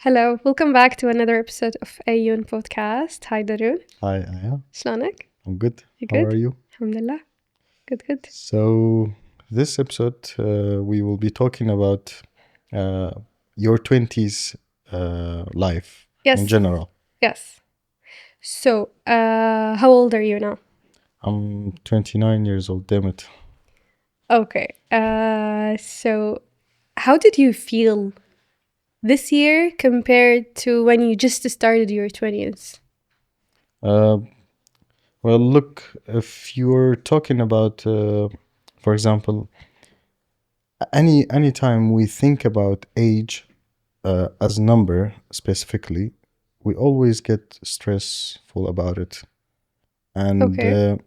Hello, welcome back to another episode of Ayun podcast. Hi Darun, Hi, Aya. شلونك? I'm good. You How are good? you? Alhamdulillah. Good. So, this episode, we will be talking about uh, your 20s life in Yes, general. yes. So, how old are you now? I'm 29 years old, damn it. Okay. So how did you feel this year compared to when you just started your 20s? Uh, well, look, if you're talking about, for example, any time we think about age as a number specifically, we always get stressful about it. And Okay.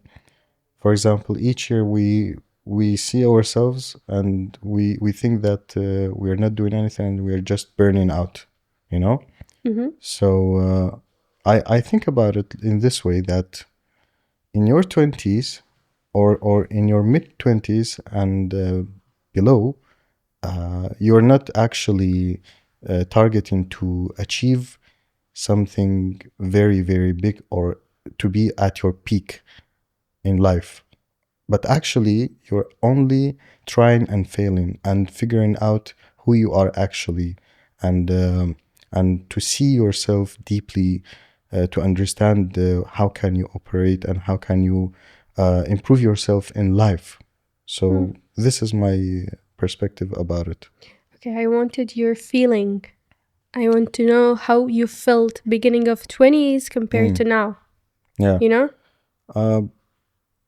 for example, each year we see ourselves and we think that we are not doing anything and we are just burning out, you know. Mm-hmm. So I think about it in this way that in your 20s or in your mid 20s and below, you're not actually targeting to achieve something very very big or to be at your peak in life, but actually you're only trying and failing and figuring out who you are actually, and and to see yourself deeply, to understand how can you operate and how can you improve yourself in life. So this is my perspective about it. Okay, I wanted your feeling. I want to know how you felt beginning of 20s compared to now, Yeah. you know?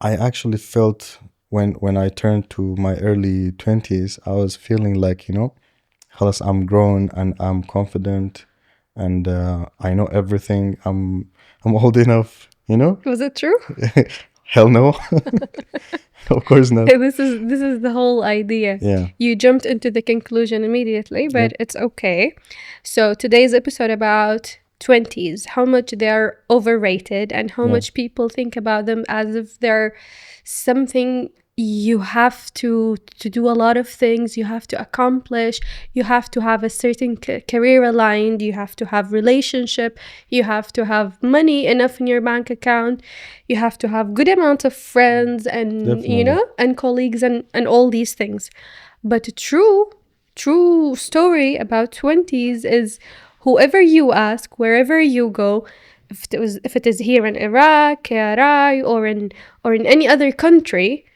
I actually felt when I turned to my early 20s, I was feeling like, خلاص I'm grown and I'm confident and I know everything. I'm old enough, Was it true? Hell no. Of course not. This is the whole idea. Yeah. You jumped into the conclusion immediately, but Yep. it's okay. So today's episode about 20s, how much they're overrated and how Yeah. much people think about them as if they're something you have to do a lot of things, you have to accomplish, you have to have a certain career aligned, you have to have relationship, you have to have money enough in your bank account, you have to have good amount of friends and Definitely. and colleagues and all these things. But a true story about 20s is whoever you ask, wherever you go, if it is here in Iraq, KRI, or in any other country,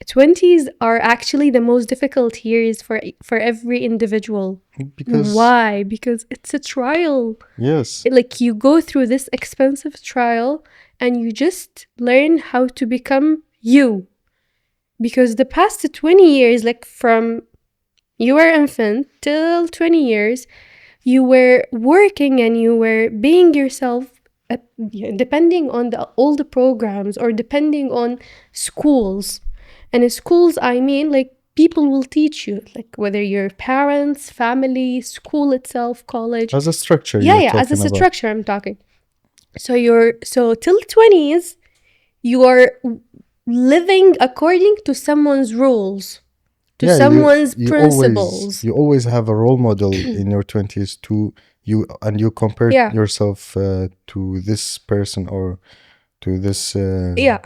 20s are actually the most difficult years for every individual. Because Why? Because it's a trial. yes, Like you go through this expensive trial and you just learn how to become you. Because the past 20 years, like from you were infant till 20 years, you were working and you were being yourself, depending on all the programs or depending on schools. And in schools, I mean, like people will teach you, like whether your parents, family, school itself, college. as a structure Yeah, you're yeah, as a talking about. structure I'm talking. So till 20s, you are living according to someone's rules, to Yeah, someone's principles. you always have a role model in your 20s to you, and you compare Yeah. yourself to this person or to this Yeah.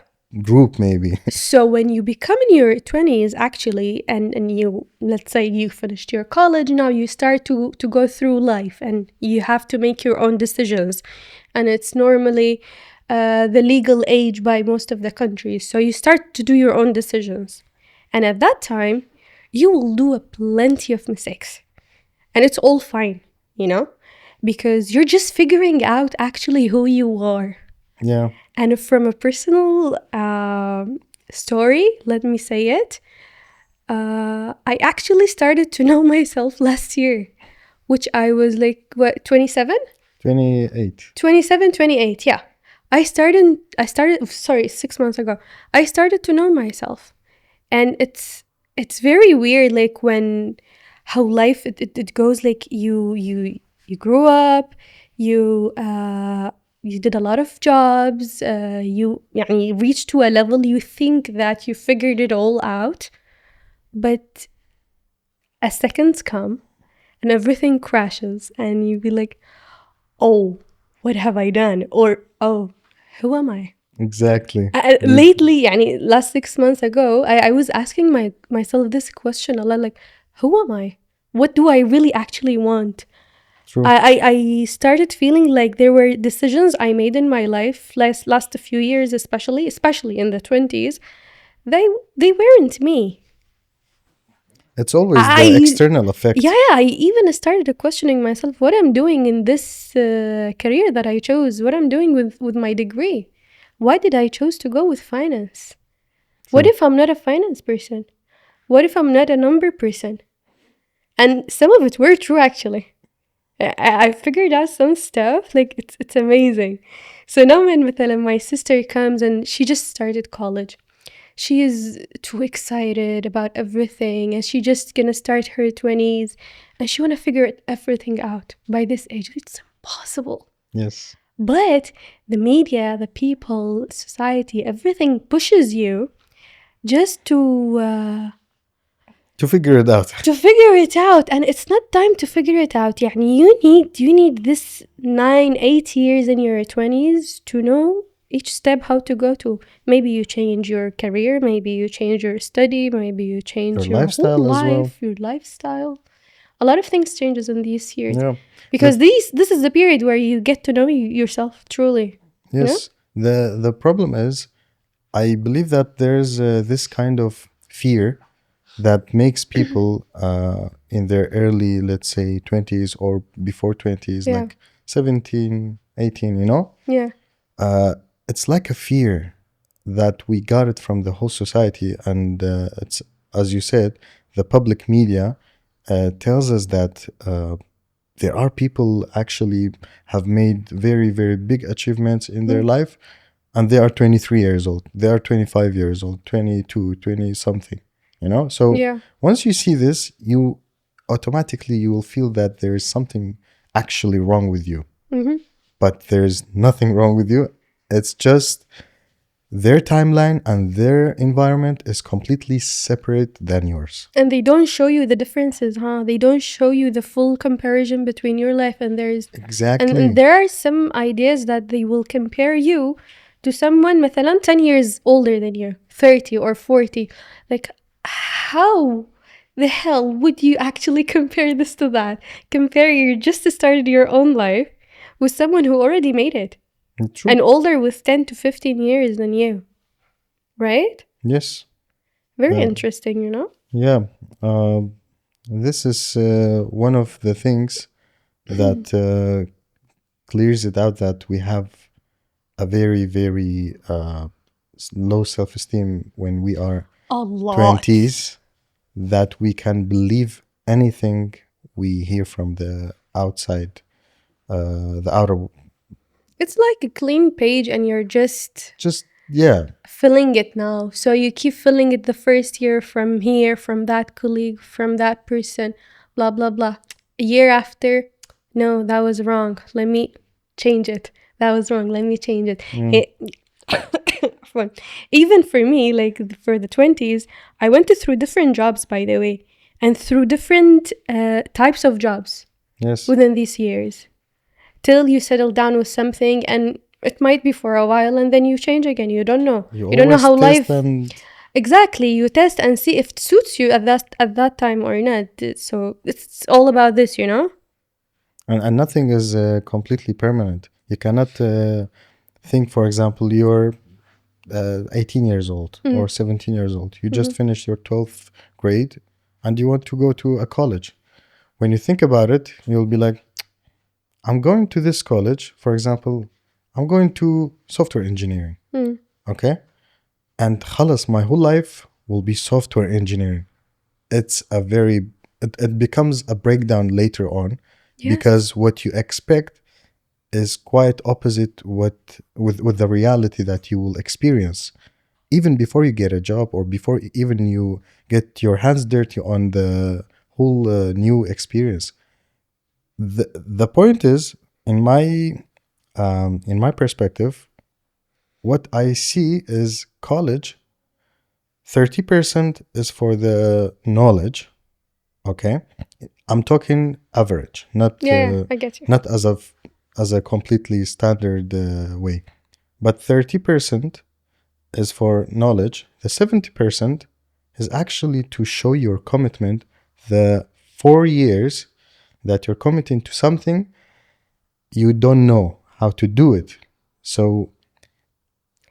group maybe. So when you become in your 20s, actually, and you, let's say you finished your college, now you start to go through life and you have to make your own decisions. And it's normally the legal age by most of the countries. So you start to do your own decisions. And at that time, you will do a plenty of mistakes. And it's all fine, because you're just figuring out actually who you are. Yeah. And from a personal story, let me say it, I actually started to know myself last year, which I was like, what, 27? 28. 27, 28, yeah. Sorry, 6 months ago. I started to know myself. And it's very weird, like when, how life, it goes, like you grew up, you did a lot of jobs, you reached to a level you think that you figured it all out, but as seconds come, and everything crashes, and you be like, oh, what have I done? Or, oh, who am I? Exactly. Lately, يعني last 6 months ago, I was asking myself this question a lot, like, who am I? What do I really actually want? True. I started feeling like there were decisions I made in my life last few years, especially in the 20s. They weren't me. It's always the I external effect. Yeah, I even started questioning myself what I'm doing in this career that I chose, what I'm doing with my degree. Why did I choose to go with finance? What True. if I'm not a finance person? What if I'm not a number person? And some of it were true actually. I figured out some stuff, like it's amazing. So now when مثلا my sister comes and she just started college. She is too excited about everything and she just gonna start her 20s and she wanna figure everything out by this age. It's impossible. Yes. But the media, the people, society, everything pushes you just To figure it out. to figure it out, and it's not time to figure it out. يعني you need this 9 8 years in your 20s to know each step how to go to. Maybe you change your career, maybe you change your study, maybe you Your change your whole lifestyle as well. life, your lifestyle. A lot of things changes in these years Yeah. because The, this is the period where you get to know yourself truly. You know? yes. The problem is, I believe that there's this kind of fear that makes people in their early, let's say, 20s or before 20s, Yeah. like 17, 18, you know? Yeah. Uh, it's like a fear that we got it from the whole society. And it's, as you said, the public media tells us that there are people actually have made very, very big achievements in their Mm. life, and they are 23 years old, they are 25 years old, 22, 20 something, you know? So Yeah. once you see this, you automatically you will feel that there is something actually wrong with you. Mm-hmm. But there's nothing wrong with you. It's just their timeline and their environment is completely separate than yours. And they don't show you the differences, huh? They don't show you the full comparison between your life and theirs. And Exactly. there are some ideas that they will compare you to someone مثلا 10 years older than you, 30 or 40. Like, how the hell would you actually compare this to that? Compare you just started your own life with someone who already made it True. and older with 10 to 15 years than you, right? Yes. Very Uh, interesting, you know? yeah. Uh, this is one of the things that clears it out that we have a very, very low self esteem when we are A lot. 20s, that we can believe anything we hear from the outside, the outer. It's like a clean page and you're just Just, yeah, filling it now. So you keep filling it the first year from here, from that colleague, from that person, blah, blah, blah. A year after, no, that was wrong. Let me change it. That was wrong. Let me change it. It fun. Even for me, like for the 20s, I went through different jobs, by the way, and through different types of jobs yes. within these years, till you settle down with something, and it might be for a while and then you change again. You don't know. You You don't know always how test life. and Exactly. You test and see if it suits you at that time or not. So it's all about this, you know? and nothing is completely permanent. You cannot think, for example, you're 18 years old or 17 years old. You just finished your 12th grade and you want to go to a college. When you think about it, you'll be like, I'm going to this college, for example, I'm going to software engineering. Okay? And خلاص, my whole life will be software engineering. It's a very, it becomes a breakdown later on, Yes. because what you expect is quite opposite with the reality that you will experience even before you get a job, or before even you get your hands dirty on the whole new experience. The point is, in my perspective, what I see is college, 30% is for the knowledge, Okay, I'm talking average, not Yeah, I get you. not as a completely standard way. But 30% is for knowledge. The 70% is actually to show your commitment. The 4 years that you're committing to something, you don't know how to do it. So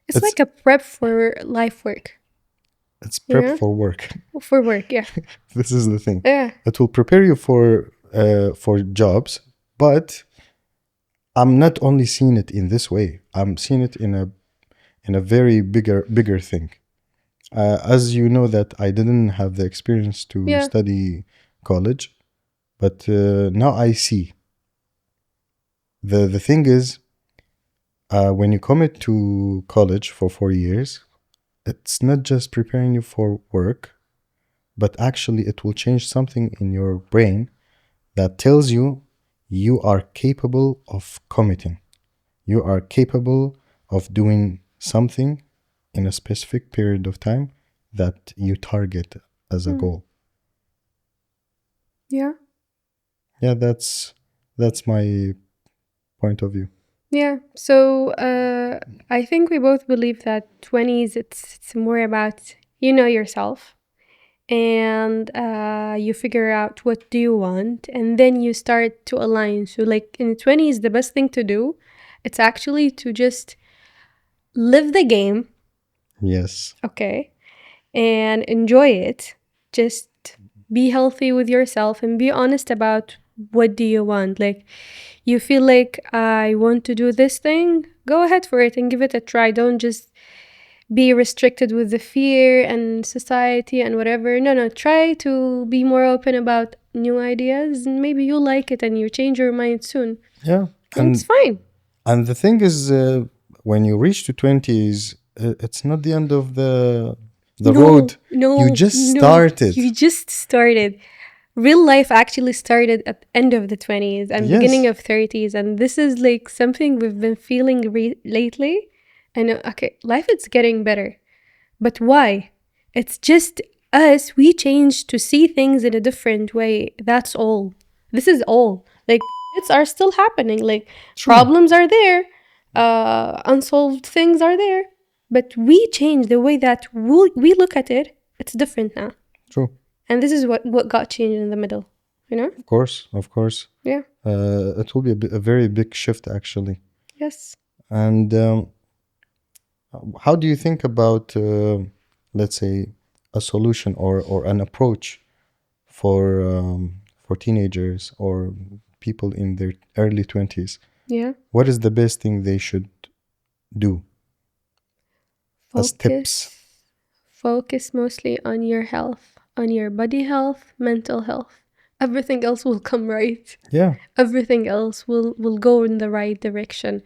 It's it's like a prep for life work. it's prep Yeah, for work. for work. Yeah, This is the thing. yeah, It will prepare you for jobs, but I'm not only seeing it in this way. I'm seeing it in a very bigger thing. As you know that I didn't have the experience to yeah. study college, but now I see. The thing is, when you commit to college for 4 years, it's not just preparing you for work, but actually it will change something in your brain that tells you you are capable of committing. You are capable of doing something in a specific period of time that you target as a Hmm. goal. Yeah, Yeah, that's my point of view. yeah. So I think we both believe that 20s, it's more about you know yourself, and you figure out what do you want, and then you start to align. So like in the 20s, the best thing to do, it's actually to just live the game, Yes, okay, and enjoy it. Just be healthy with yourself and be honest about what do you want. Like you feel like I want to do this thing, go ahead for it and give it a try. Don't just be restricted with the fear and society and whatever. No, no, try to be more open about new ideas and maybe you'll like it and you change your mind soon. yeah, And it's and fine. and the thing is, when you reach to twenties, it's not the end of the road. No, You no, just no. started. You just started. Real life actually started at the end of the 20s and beginning Yes, of 30s, and this is like something we've been feeling lately. And okay, life is getting better. But why? It's just us, we changed to see things in a different way. That's all. This is all. Like, it's are still happening. Like, true, problems are there, unsolved things are there. But we change the way that we look at it. It's different now. true. And this is what got changed in the middle. You know? Of course. Yeah. It will be a very big shift actually. Yes. And how do you think about, let's say, a solution or an approach for teenagers or people in their early 20s? Yeah. What is the best thing they should do as tips? Focus. Focus mostly on your health, on your body health, mental health. Everything else will come right. Yeah, Everything else will go in the right direction.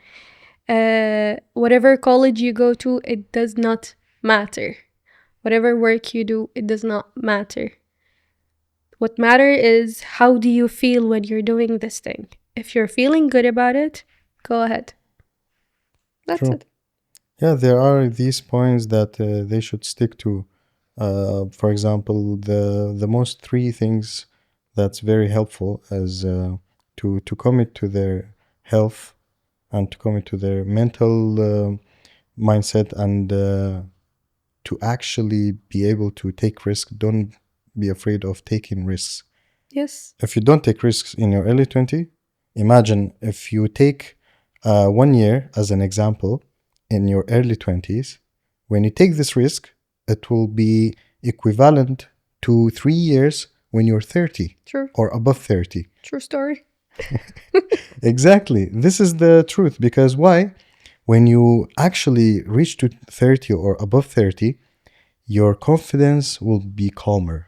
Whatever college you go to, it does not matter. Whatever work you do, it does not matter. What matter is how do you feel when you're doing this thing. If you're feeling good about it, go ahead. That's true. it. Yeah, there are these points that they should stick to. For example, the most three things that's very helpful is to commit to their health and to commit to their mental mindset and to actually be able to take risks. Don't be afraid of taking risks. Yes. If you don't take risks in your early 20, imagine if you take 1 year as an example in your early 20s, when you take this risk, it will be equivalent to 3 years when you're 30 True. or above 30. True story. Exactly. This is the truth because why? When you actually reach to 30 or above 30, your confidence will be calmer.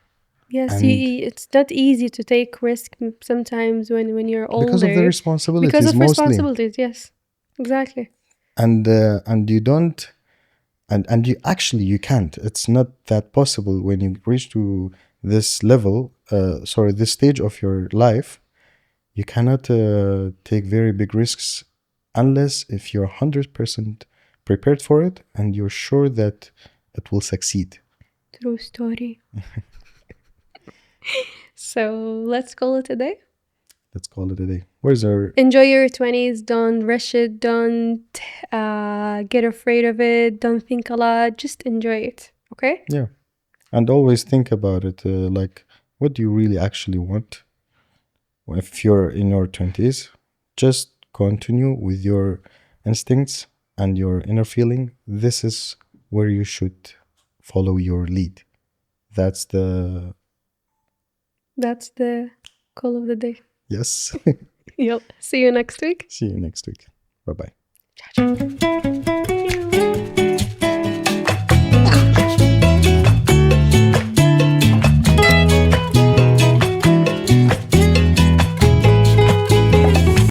Yes, And it's not easy to take risk sometimes when you're because of the older because responsibilities of mostly. responsibilities. Yes, exactly. And you don't and you actually you can't. It's not that possible when you reach to this level, sorry, this stage of your life. You cannot take very big risks unless if you're 100% prepared for it and you're sure that it will succeed. True story. So let's call it a day. Let's call it a day. Where's our Enjoy your 20s. Don't rush it. Don't get afraid of it. Don't think a lot. Just enjoy it. Okay? yeah? And always think about it. Like, what do you really actually want? If you're in your 20s, just continue with your instincts and your inner feeling. This is where you should follow your lead. That's the That's the call of the day. yes. Yep. See you next week. See you next week. Bye bye. Ciao, ciao.